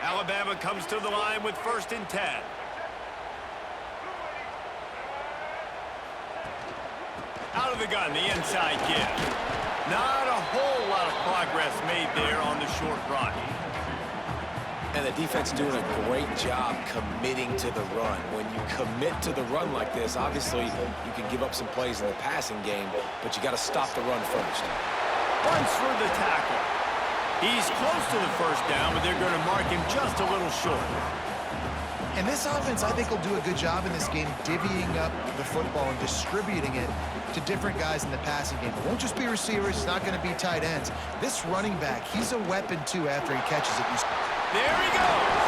Alabama comes to the line with 1st and 10. Out of the gun, the inside give. Not a whole lot of progress made there on the short run. And the defense doing a great job committing to the run. When you commit to the run like this, obviously you can give up some plays in the passing game, but you got to stop the run first. Runs for the tackle. He's close to the 1st down, but they're going to mark him just a little short. And this offense, I think, will do a good job in this game divvying up the football and distributing it to different guys in the passing game. It won't just be receivers. It's not going to be tight ends. This running back, he's a weapon, too, after he catches it. There he goes.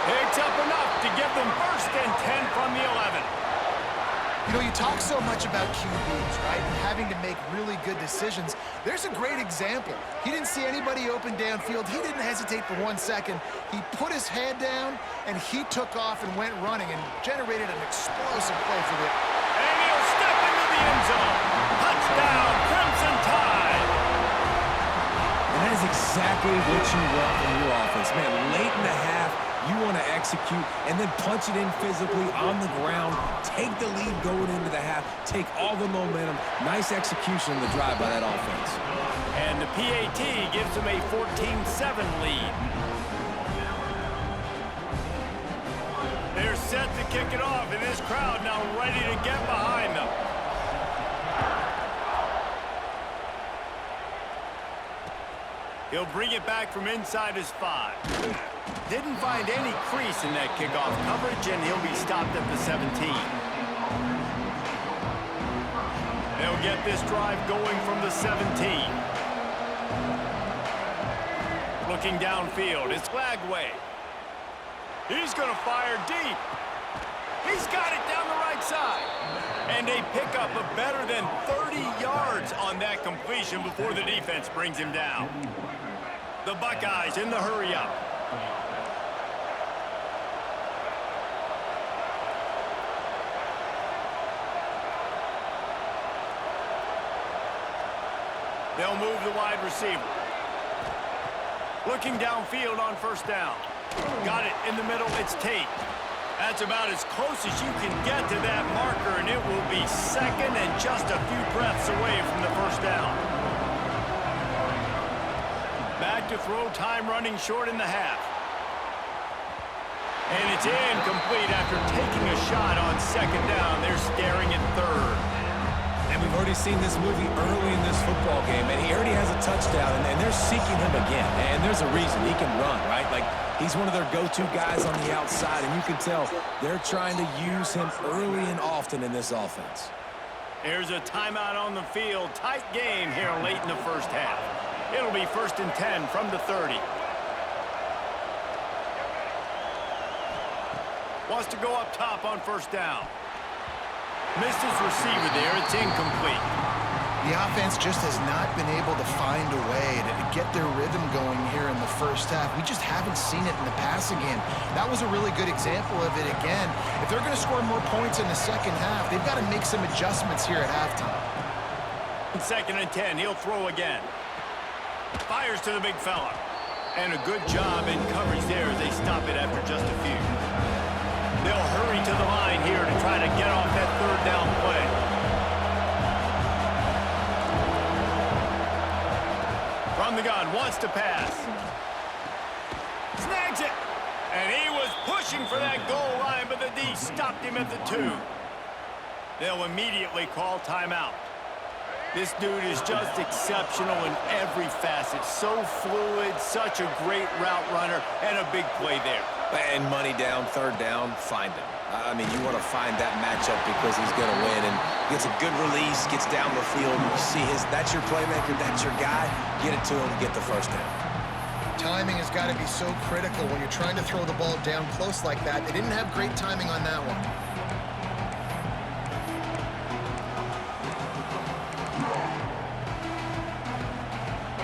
Picks up enough to give them 1st and 10 from the 11. You know, you talk so much about QBs, right, and having to make really good decisions. There's a great example. He didn't see anybody open downfield. He didn't hesitate for 1 second. He put his head down, and he took off and went running and generated an explosive play for the... And he'll step into the end zone. Touchdown, Crimson Tide. And that is exactly what you want from your offense. Man, late in the half, you want to execute and then punch it in physically on the ground, take the lead going into the half, take all the momentum. Nice execution in the drive by that offense. And the PAT gives them a 14-7 lead. They're set to kick it off, and this crowd now ready to get behind them. He'll bring it back from inside his 5. Didn't find any crease in that kickoff coverage, and he'll be stopped at the 17. They'll get this drive going from the 17. Looking downfield, it's Lagway. He's going to fire deep. He's got it down the right side. And they pick up a better than 30 yards on that completion before the defense brings him down. The Buckeyes in the hurry-up. They'll move the wide receiver. Looking downfield on 1st down. Got it in the middle, it's Tate. That's about as close as you can get to that marker, and it will be 2nd and just a few breaths away from the 1st down. Back to throw, time running short in the half. And it's incomplete after taking a shot on 2nd down. They're staring at 3rd. And we've already seen this movie early in this football game, and he already has a touchdown, and they're seeking him again. And there's a reason. He can run, right? Like, he's one of their go-to guys on the outside, and you can tell they're trying to use him early and often in this offense. There's a timeout on the field. Tight game here late in the 1st half. It'll be 1st and 10 from the 30. Wants to go up top on 1st down. Missed his receiver there. It's incomplete. The offense just has not been able to find a way to get their rhythm going here in the 1st half. We just haven't seen it in the passing game. That was a really good example of it again. If they're going to score more points in the 2nd half, they've got to make some adjustments here at halftime. 2nd and 10. He'll throw again. Fires to the big fella. And a good job in coverage there as they stop it after just a few. They'll hurry to the line here to try to get off that 3rd down play. From the gun, wants to pass. Snags it. And he was pushing for that goal line, but the D stopped him at the 2. They'll immediately call timeout. This dude is just exceptional in every facet. So fluid, such a great route runner, and a big play there. And money down, 3rd down, find him. I mean, you want to find that matchup because he's going to win. And gets a good release, gets down the field. You see that's your playmaker, that's your guy. Get it to him, get the 1st down. Timing has got to be so critical when you're trying to throw the ball down close like that. They didn't have great timing on that one.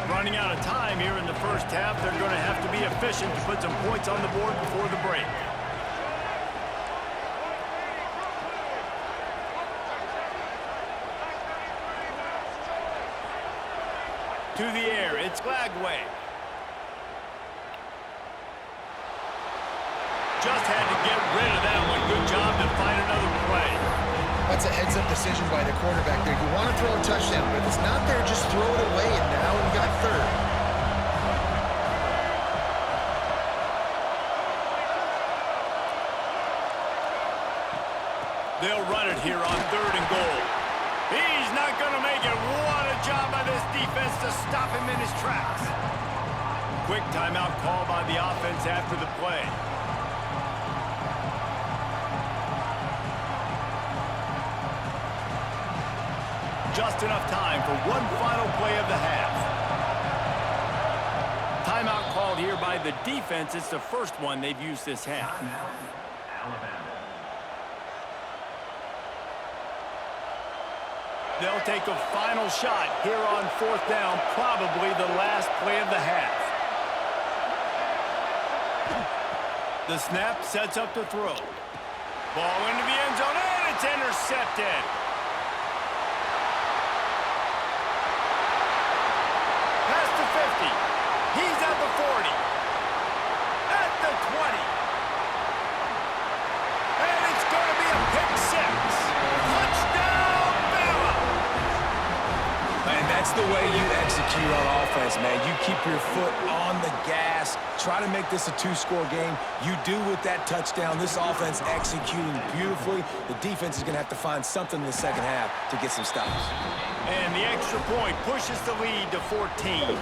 Running out of time here in the 1st half. They're going to have to be efficient to put some points on the board before the break. To the air, it's Lagway. just had to get rid of that one. Good job to find another play. That's a heads-up decision by the quarterback there. You want to throw a touchdown, but if it's not there, just throw it away, and now we got third. They'll run it here on 3rd and goal. He's not going to make it. What a job by this defense to stop him in his tracks. Quick timeout call by the offense after the play. Just enough time for one final play of the half. Timeout called here by the defense. It's the first one they've used this half. They'll take a final shot here on 4th down, probably the last play of the half. The snap sets up the throw. Ball into the end zone, and it's intercepted. Past the 50. He's at the 40. At the 20. And it's going to be a pick 6. Touchdown, Bama! And that's the way you execute on offense, man. You keep your foot on the gas. Try to make this a 2-score game. You do with that touchdown. This offense executing beautifully. The defense is going to have to find something in the second half to get some stops. And the extra point pushes the lead to 14.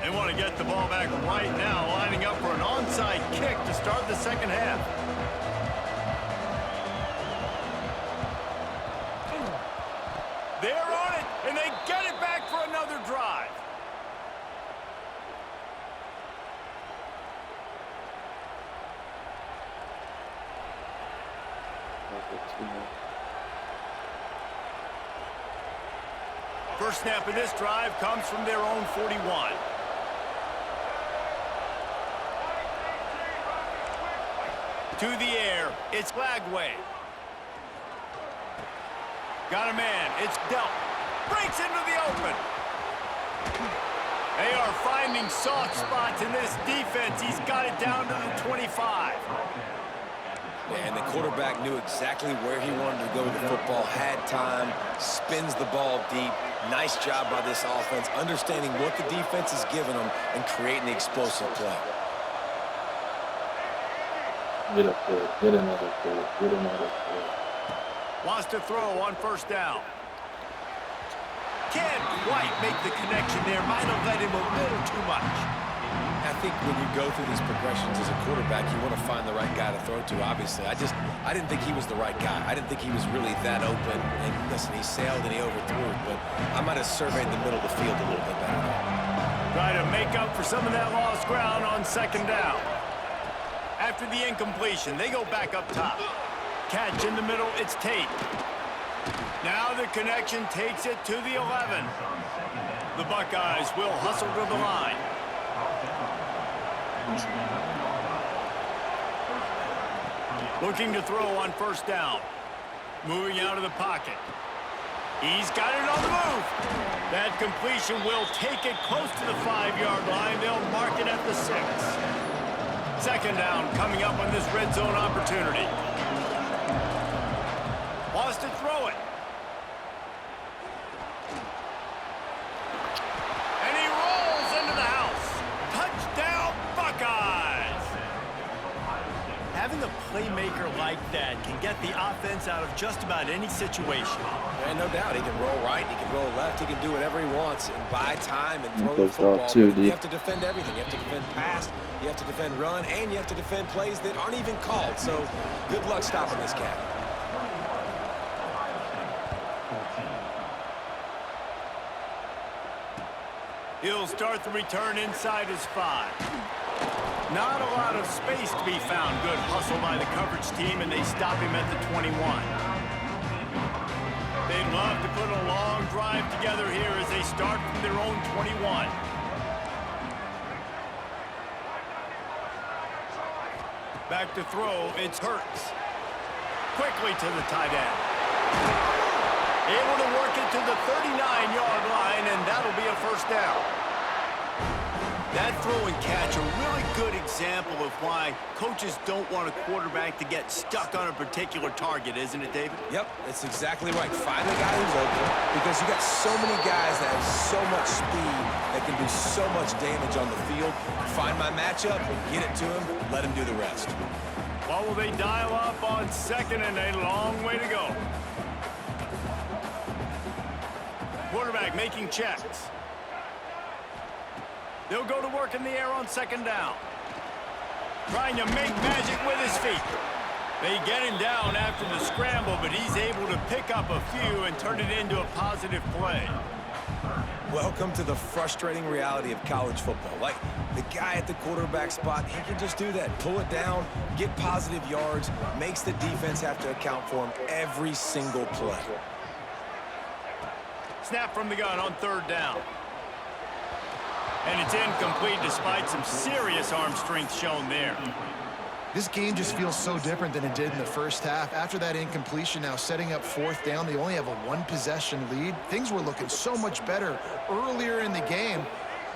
They want to get the ball back right now, lining up for an onside kick to start the second half. They're on it, and they get it back for another drive. First snap of this drive comes from their own 41. To the air, it's Lagway. Got a man, it's dealt. Breaks into the open. They are finding soft spots in this defense. He's got it down to the 25. And the quarterback knew exactly where he wanted to go with the football, had time, spins the ball deep. Nice job by this offense, understanding what the defense is giving them and creating the explosive play. Get up there, get another play, get another play. Wants to throw on 1st down. Can't quite make the connection there. Might have led him a little too much. I think when you go through these progressions as a quarterback, you want to find the right guy to throw to, obviously. I didn't think he was the right guy. I didn't think he was really that open. And listen, he sailed and he overthrew it, but I might have surveyed the middle of the field a little bit better. Try to make up for some of that lost ground on 2nd down. After the incompletion, they go back up top. Catch in the middle, it's Tate. Now the connection takes it to the 11. The Buckeyes will hustle to the line. Looking to throw on 1st down. Moving out of the pocket. He's got it on the move. That completion will take it close to the 5-yard line. They'll mark it at the 6. 2nd down coming up on this red zone opportunity. Wants to throw it. And he rolls into the house. Touchdown, Buckeyes! Having a playmaker like that can get the offense out of just about any situation. And no doubt, he can roll right, he can roll left, he can do whatever he wants and buy time and throw the Goes football. off too, But you D. have to defend everything. You have to defend pass, you have to defend run, and you have to defend plays that aren't even called. So good luck stopping this cat. He'll start the return inside his 5. Not a lot of space to be found. Good hustle by the coverage team, and they stop him at the 21. They'd love to put a long drive together here as they start from their own 21. Back to throw, it's Hurts. Quickly to the tight end. Able to work it to the 39-yard line, and that'll be a first down. That throw and catch, a really good example of why coaches don't want a quarterback to get stuck on a particular target, isn't it, David? Yep, that's exactly right. Find the guy who's open, because you got so many guys that have so much speed that can do so much damage on the field. Find my matchup, get it to him, let him do the rest. What will they dial up on second and a long way to go? Quarterback making checks. They'll go to work in the air on second down. Trying to make magic with his feet. They get him down after the scramble, but he's able to pick up a few and turn it into a positive play. Welcome to the frustrating reality of college football. Like, the guy at the quarterback spot, he can just do that. Pull it down, get positive yards, makes the defense have to account for him every single play. Snap from the gun on third down. And it's incomplete despite some serious arm strength shown there. This game just feels so different than it did in the first half. After that incompletion, now setting up fourth down, they only have a one-possession lead. Things were looking so much better earlier in the game.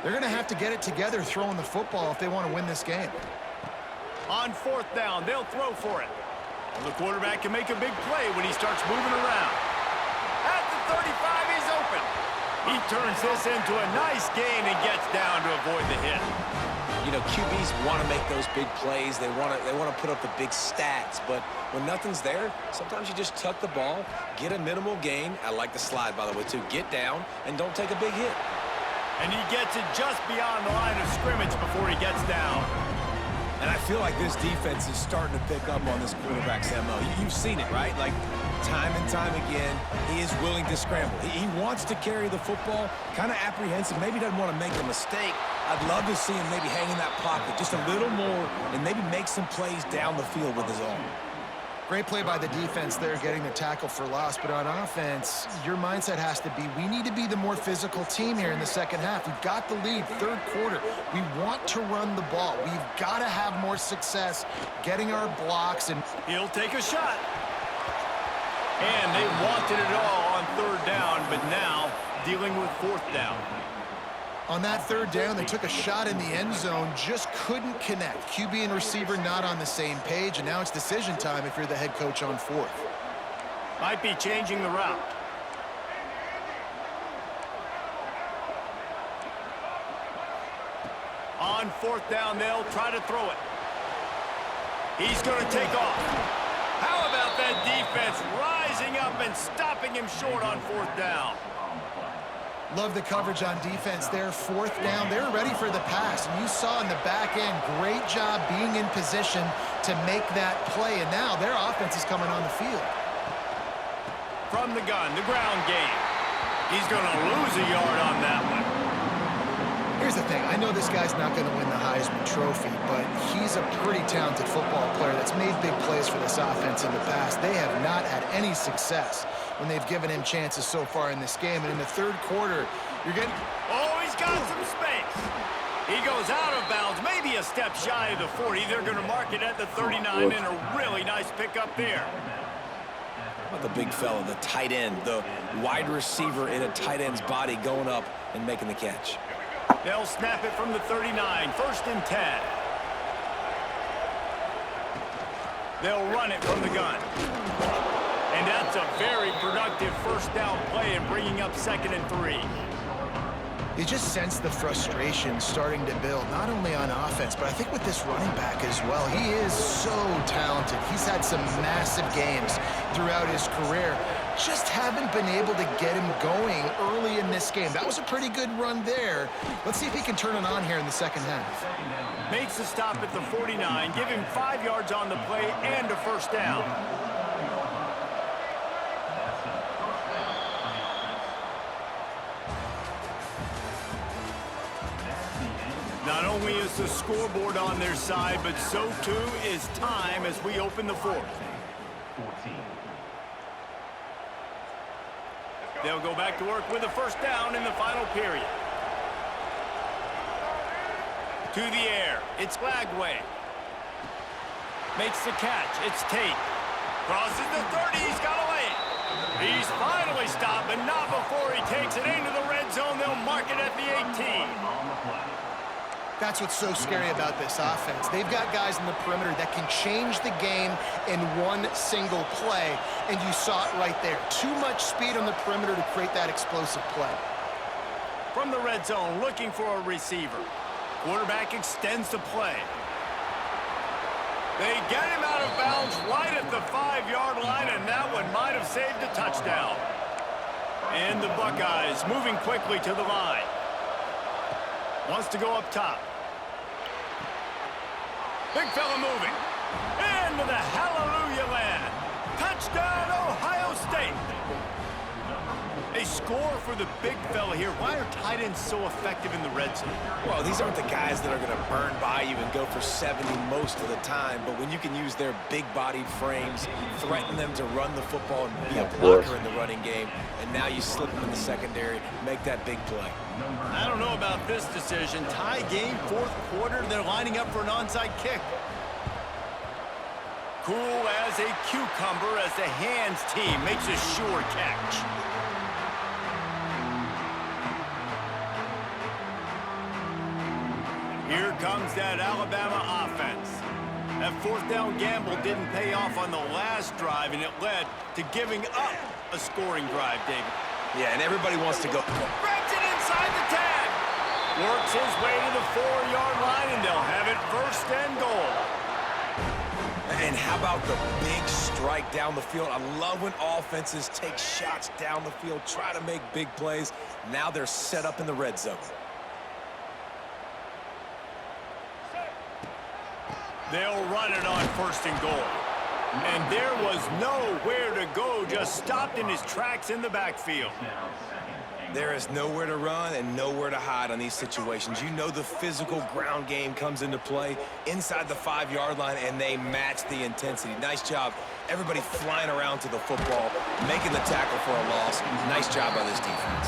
They're going to have to get it together throwing the football if they want to win this game. On fourth down, they'll throw for it. Well, the quarterback can make a big play when he starts moving around. At the 35, he's open. He turns this into a nice gain and gets down to avoid the hit. You know, QBs want to make those big plays. They want to put up the big stats. But when nothing's there, sometimes you just tuck the ball, get a minimal gain. I like the slide, by the way, too. Get down and don't take a big hit. And he gets it just beyond the line of scrimmage before he gets down. And I feel like this defense is starting to pick up on this quarterback's MO. You've seen it, right? Like, time and time again, he is willing to scramble. He wants to carry the football, kind of apprehensive, maybe doesn't want to make a mistake. I'd love to see him maybe hang in that pocket just a little more and maybe make some plays down the field with his arm. Great play by the defense there, getting the tackle for loss. But on offense, your mindset has to be, we need to be the more physical team here in the second half. We've got the lead, third quarter. We want to run the ball. We've got to have more success getting our blocks. And he'll take a shot. And they wanted it all on third down, but now dealing with fourth down. On that third down, they took a shot in the end zone, just couldn't connect. QB and receiver not on the same page, and now it's decision time if you're the head coach on fourth. Might be changing the route. On fourth down, they'll try to throw it. He's going to take off. How about that defense rising up and stopping him short on fourth down? Love the coverage on defense there. Fourth down, they were ready for the pass. And you saw in the back end, great job being in position to make that play. And now their offense is coming on the field. From the gun, the ground game. He's going to lose a yard on that one. Here's the thing. I know this guy's not going to win the Heisman Trophy, but he's a pretty talented football player that's made big plays for this offense in the past. They have not had any success when they've given him chances so far in this game. And in the third quarter, you're getting... Oh, he's got some space. He goes out of bounds, maybe a step shy of the 40. They're going to mark it at the 39, and a really nice pickup there. How about the big fella, the tight end, the wide receiver in a tight end's body going up and making the catch. They'll snap it from the 39, first and 10. They'll run it from the gun. And that's a very productive first down play and bringing up second and 3. You just sense the frustration starting to build, not only on offense, but I think with this running back as well. He is so talented. He's had some massive games throughout his career. Just haven't been able to get him going early in this game. That was a pretty good run there. Let's see if he can turn it on here in the second half. Makes the stop at the 49, give him 5 yards on the play and a first down. Not only is the scoreboard on their side, but so too is time as we open the fourth. They'll go back to work with a first down in the final period. To the air, it's Lagway. Makes the catch, it's Tate. Crosses the 30, he's got away. He's finally stopped. gets it into the red zone. They'll mark it at the 18. That's what's so scary about this offense. They've got guys in the perimeter that can change the game in one single play, and you saw it right there. Too much speed on the perimeter to create that explosive play. From the red zone, looking for a receiver. Quarterback extends the play. They get him out of bounds right at the 5-yard line, and that one might have saved a touchdown. And the Buckeyes moving quickly to the line. Wants to go up top. Big fella moving. Into the hallelujah land. Touchdown, Ohio State. A score for the big fella here. Why are tight ends so effective in the red zone? Well, these aren't the guys that are going to burn by you and go for 70 most of the time, but when you can use their big-bodied frames, threaten them to run the football and be a blocker in the running game, and now you slip them in the secondary, make that big play. I don't know about this decision. Tie game, fourth quarter. They're lining up for an onside kick. Cool as a cucumber as the hands team makes a sure catch. Here comes that Alabama offense. That fourth down gamble didn't pay off on the last drive, and it led to giving up a scoring drive, David. Yeah, and everybody wants to go. Grabs it inside the tag. Works his way to the 4-yard line, and they'll have it first and goal. And how about the big strike down the field? I love when offenses take shots down the field, try to make big plays. Now they're set up in the red zone. They'll run it on first and goal. And there was nowhere to go, just stopped in his tracks in the backfield. There is nowhere to run and nowhere to hide on these situations. You know the physical ground game comes into play inside the 5-yard line, and they match the intensity. Nice job. Everybody flying around to the football, making the tackle for a loss. Nice job by this defense.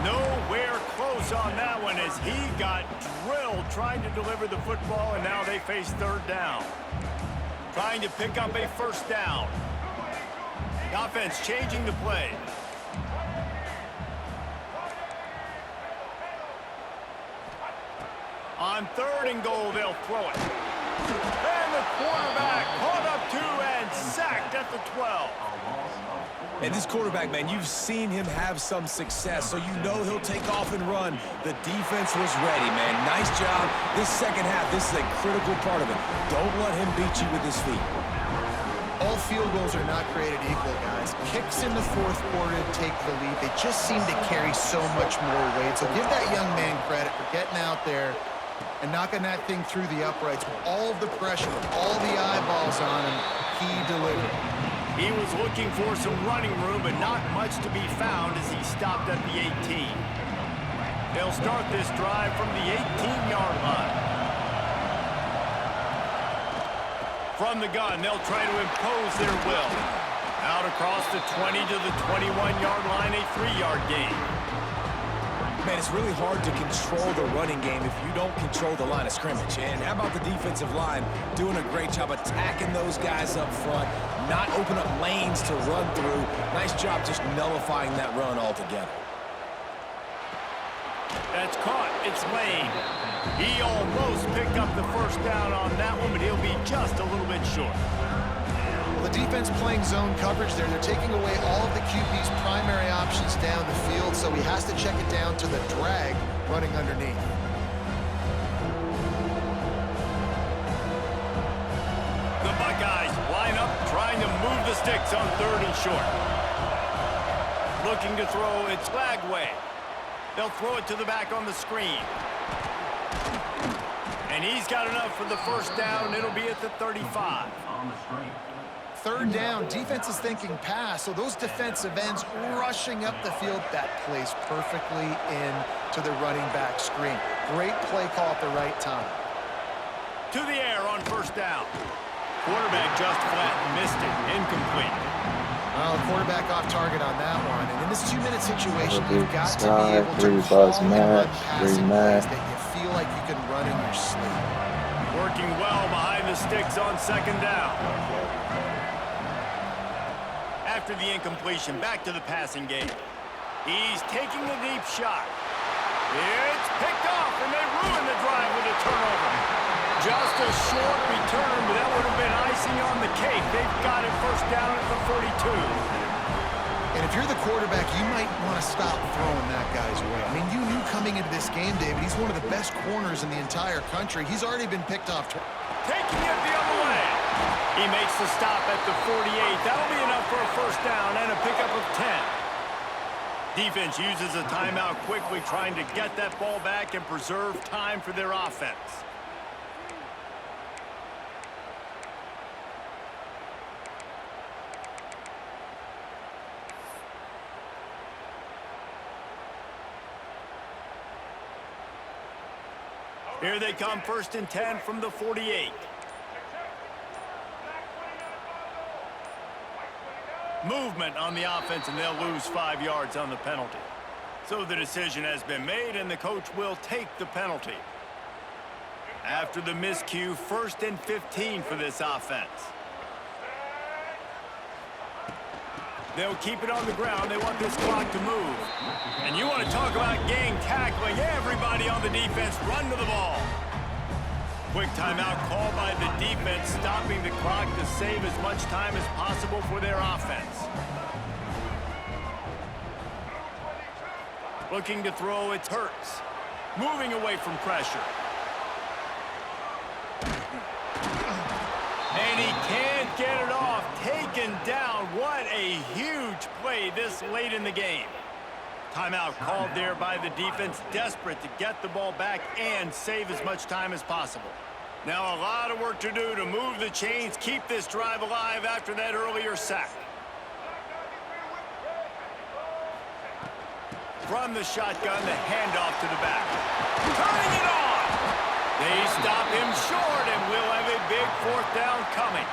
Nowhere close on that one as he got drilled trying to deliver the football, and now they face third down. Trying to pick up a first down. The offense changing the play. On third and goal, they'll throw it. And the quarterback caught up to and sacked at the 12. And this quarterback, man, you've seen him have some success, so you know he'll take off and run. The defense was ready, man. Nice job. This second half, this is a critical part of it. Don't let him beat you with his feet. All field goals are not created equal, guys. Kicks in the fourth quarter take the lead. They just seem to carry so much more weight. So give that young man credit for getting out there and knocking that thing through the uprights with all of the pressure, with all the eyeballs on him. He delivered. He was looking for some running room, but not much to be found as he stopped at the 18. They'll start this drive from the 18-yard line. From the gun, they'll try to impose their will. Out across the 20 to the 21-yard line, a 3-yard gain. Man, it's really hard to control the running game if you don't control the line of scrimmage. And how about the defensive line doing a great job attacking those guys up front, not open up lanes to run through. Nice job just nullifying that run altogether. That's caught. It's Lane. He almost picked up the first down on that one, but he'll be just a little bit short. Well, the defense playing zone coverage there. They're taking away all of the QB's primary options down the field, so he has to check it down to the drag running underneath. The Buckeyes line up, trying to move the sticks on third and short. Looking to throw, it's Lagway. They'll throw it to the back on the screen. And he's got enough for the first down. It'll be at the 35. Third down, defense is thinking pass, so those defensive ends rushing up the field. That plays perfectly into the running back screen. Great play call at the right time. To the air on first down. Quarterback just flat, missed it, incomplete. Well, quarterback off target on that one. And in this 2-minute situation, you've got to Sky, be able to three call buzz and run match, passing three plays match. that you feel like you can run in your sleep. Working well behind the sticks on second down. After the incompletion, back to the passing game. He's taking a deep shot. It's picked off, and they ruin the drive with a turnover. Just a short return, but that would have been icing on the cake. They've got it first down at the 42. And if you're the quarterback, you might want to stop throwing that guy's way. I mean, you knew coming into this game, David, he's one of the best corners in the entire country. He's already been picked off. Taking it the other way. He makes the stop at the 48. That'll be enough for a first down and a pickup of 10. Defense uses a timeout quickly, trying to get that ball back and preserve time for their offense. Here they come, 1st and 10 from the 48. Movement on the offense, and they'll lose 5 yards on the penalty. So the decision has been made, and the coach will take the penalty. After the miscue, 1st and 15 for this offense. They'll keep it on the ground. They want this clock to move. And you want to talk about gang tackling. Everybody on the defense run to the ball. Quick timeout called by the defense, stopping the clock to save as much time as possible for their offense. Looking to throw, it's Hurts. Moving away from pressure. And he can't get it off. Taken down. What a huge play this late in the game. Timeout called there by the defense, desperate to get the ball back and save as much time as possible. Now a lot of work to do to move the chains, keep this drive alive after that earlier sack. From the shotgun, the handoff to the back. Turning it on! They stop him short, and we'll have a big 4th down coming.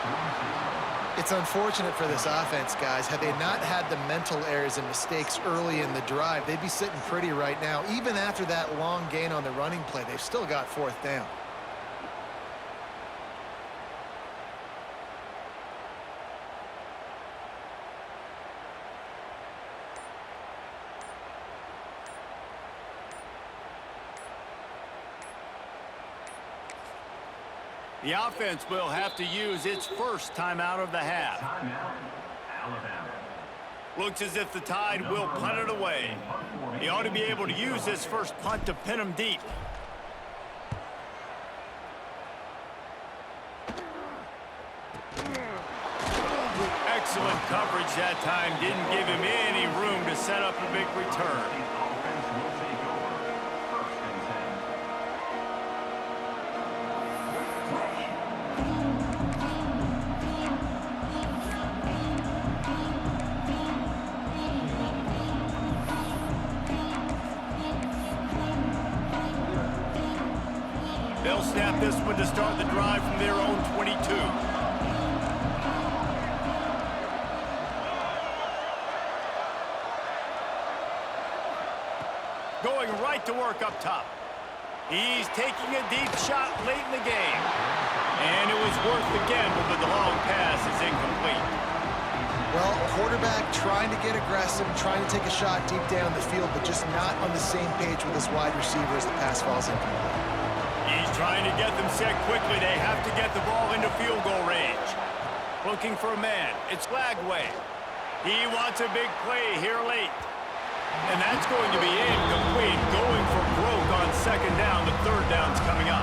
It's unfortunate for this offense, guys. Had they not had the mental errors and mistakes early in the drive, they'd be sitting pretty right now. Even after that long gain on the running play, they've still got 4th down. The offense will have to use its first timeout of the half. Looks as if the Tide will punt it away. He ought to be able to use this first punt to pin him deep. Excellent coverage that time. Didn't give him any room to set up a big return. They'll snap this one to start the drive from their own 22. Going right to work up top. He's taking a deep shot late in the game. And it was worth the gamble, but the long pass is incomplete. Well, quarterback trying to get aggressive, trying to take a shot deep down the field, but just not on the same page with his wide receiver as the pass falls incomplete. He's trying to get them set quickly. They have to get the ball into field goal range. Looking for a man. It's Lagway. He wants a big play here late. And that's going to be incomplete. Going for broke on 2nd down. The 3rd down's coming up.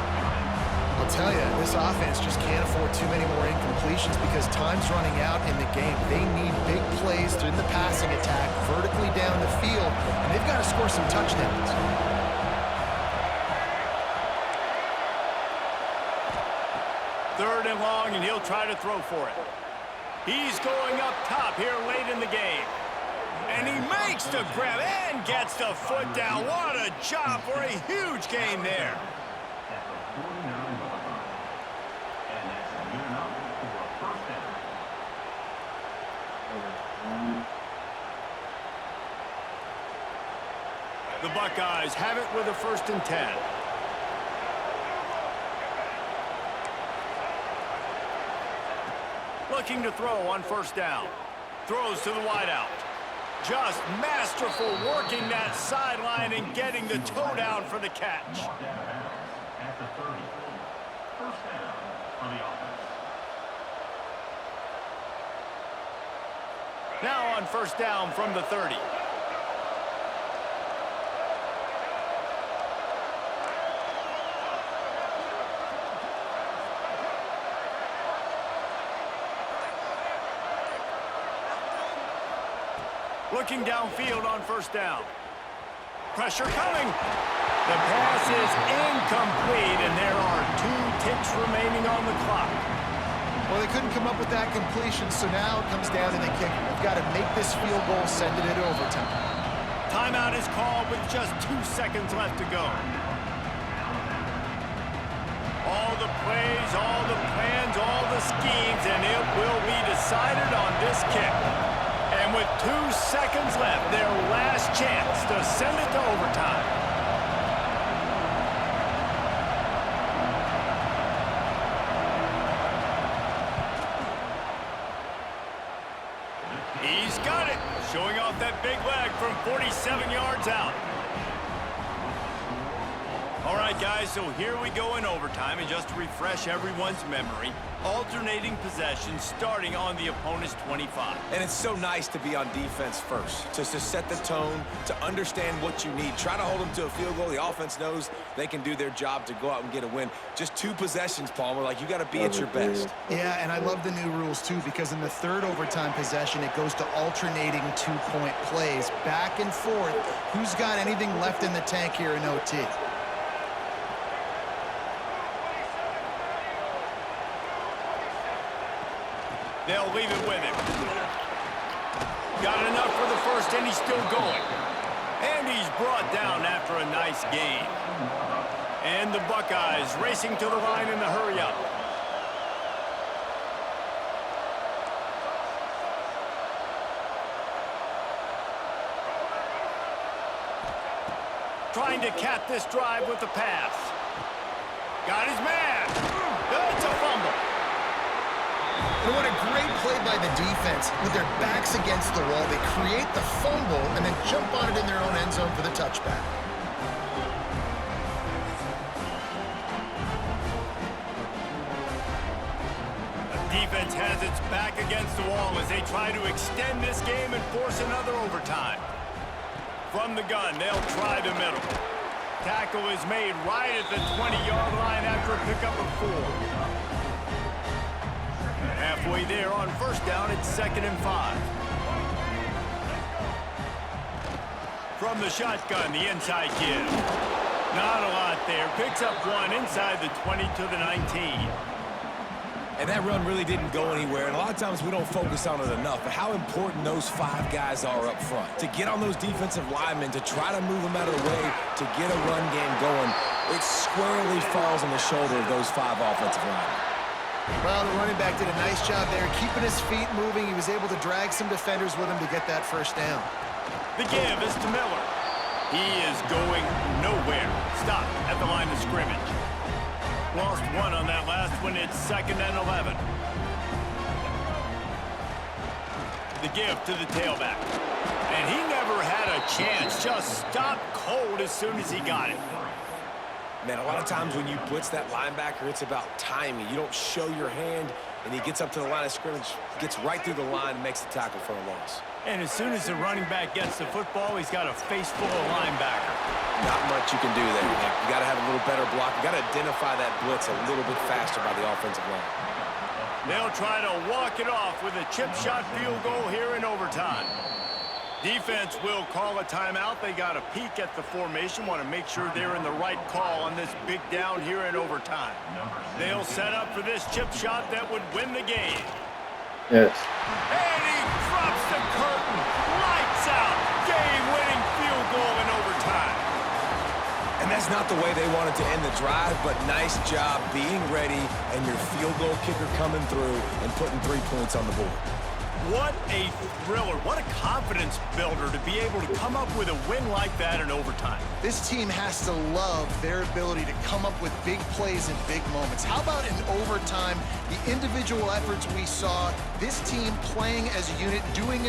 I'll tell you, this offense just can't afford too many more incompletions because time's running out in the game. They need big plays in the passing attack, vertically down the field, and they've got to score some touchdowns. 3rd and long, and he'll try to throw for it. He's going up top here late in the game. And he makes the grab and gets the foot down. What a job for a huge gain there. The Buckeyes have it with a 1st and 10. Looking to throw on 1st down. Throws to the wideout. Just masterful working that sideline and getting the toe down for the catch. Now on first down from the 30. Looking downfield on first down. Pressure coming. The pass is incomplete, and there are 2 ticks remaining on the clock. Well, they couldn't come up with that completion, so now it comes down to the kicker. They've got to make this field goal, send it into overtime. Timeout is called with just 2 seconds left to go. All the plays, all the plans, all the schemes, and it will be decided on this kick. And with 2 seconds left, their last chance to send it to overtime. He's got it, showing off that big leg from 47 yards out. All right, guys, so here we go in overtime, and just to refresh everyone's memory, alternating possession starting on the opponent's 25. And it's so nice to be on defense first, just to set the tone, to understand what you need. Try to hold them to a field goal. The offense knows they can do their job to go out and get a win. Just 2 possessions, Palmer. Like, you got to be at your best. Yeah, and I love the new rules, too, because in the 3rd overtime possession, it goes to alternating 2-point plays. Back and forth. Who's got anything left in the tank here in OT? They'll leave it with him. Got enough for the first, and he's still going. And he's brought down after a nice gain. And the Buckeyes racing to the line in the hurry-up. Trying to cap this drive with the pass. Got his man. It's a fumble. And what a great play by the defense. With their backs against the wall, they create the fumble and then jump on it in their own end zone for the touchback. The defense has its back against the wall as they try to extend this game and force another overtime. From the gun, they'll try the middle. Tackle is made right at the 20-yard line after a pickup of 4. Halfway there on first down, it's 2nd and 5. From the shotgun, the inside give. Not a lot there. Picks up 1 inside the 20 to the 19. And that run really didn't go anywhere, and a lot of times we don't focus on it enough, but how important those 5 guys are up front. To get on those defensive linemen, to try to move them out of the way, to get a run game going, it squarely falls on the shoulder of those 5 offensive linemen. Well, the running back did a nice job there, keeping his feet moving. He was able to drag some defenders with him to get that first down. The give is to Miller. He is going nowhere. Stopped at the line of scrimmage. Lost 1 on that last one. It's 2nd and 11. The give to the tailback. And he never had a chance. Just stopped cold as soon as he got it. Man, a lot of times when you blitz that linebacker, it's about timing. You don't show your hand, and he gets up to the line of scrimmage, gets right through the line, and makes the tackle for a loss. And as soon as the running back gets the football, he's got a face full of linebacker. Not much you can do there. You got to have a little better block. You got to identify that blitz a little bit faster by the offensive line. They'll try to walk it off with a chip shot field goal here in overtime. Defense will call a timeout. They got a peek at the formation, want to make sure they're in the right call on this big down here in overtime. They'll set up for this chip shot that would win the game. Yes. And he drops the curtain. Lights out. Game-winning field goal in overtime. And that's not the way they wanted to end the drive, but nice job being ready and your field goal kicker coming through and putting 3 points on the board. What a thriller. What a confidence builder to be able to come up with a win like that in overtime. This team has to love their ability to come up with big plays and big moments. How about in overtime, the individual efforts we saw, this team playing as a unit, doing